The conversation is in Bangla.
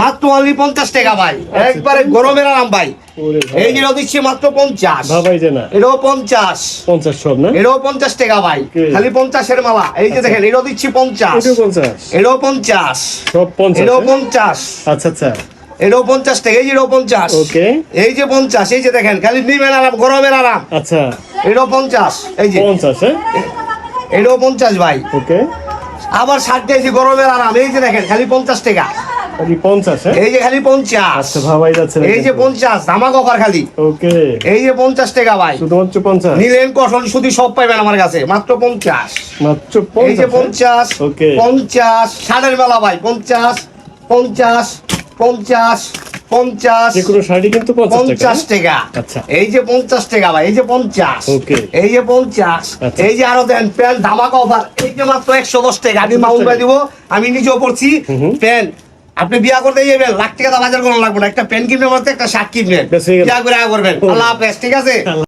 মাত্র অনলি 50 টাকা ভাই, একবারে গরমের আরাম ভাই। এই যে দিচ্ছি মাত্র 50 ভাবাই যায় না। এটাও 50 50 সব না, এটাও 50 টাকা ভাই, খালি 50 এর মালা। এই যে দেখেন এটাও দিচ্ছি 50, এটাও 50, এটাও 50, সব 50, এটাও 50, আচ্ছা আচ্ছা, এটাও 50 টাকা, এই যে এটাও 50, ওকে, এই যে 50, এই যে দেখেন খালি নিমেন আরাম, গরমের আরাম। আচ্ছা এটাও 50, এই যে 50, হ্যাঁ এটাও 50 ভাই। ওকে, আবার 60 টাকা গরমের আরাম, এই যে দেখেন খালি 50 টাকা, এই 50, হ্যাঁ এই যে খালি 50, আচ্ছা, ভাবাই যাচ্ছে না এই যে 50 ধামাক অফার খালি, ওকে, এই যে 50 টাকা ভাই। শুধুমাত্র 50, নিলেন কটন সুতি সব পাইবেন আমার কাছে মাত্র 50, মাত্র এই যে 50, 50, ওকে, 50 ষাটের বেলা ভাই, 50 50 50 50 যে কোনো শাড়ি কিন্তু 50 টাকা, 50 টাকা, আচ্ছা, এই যে 50 টাকা ভাই, এই যে 50, ওকে, এই যে 50, আচ্ছা। এই যে আরো দেন প্যান্ট ধামাকা অফার, এই যে মাত্র 110 টাকা। আমি মাউন্ট ভাই দিব, আমি নিজেও পড়ছি প্যান্ট। আপনি বিয়া করতে যাবেন, লাখ টাকা বাজার করা লাগবে না, একটা প্যান্ট কিনবেন, একটা শার্ট কিনবেন, বেশ হয়ে গেল। বিয়া করে আয়া করবেন। আল্লাহ হাফেজ, ঠিক আছে।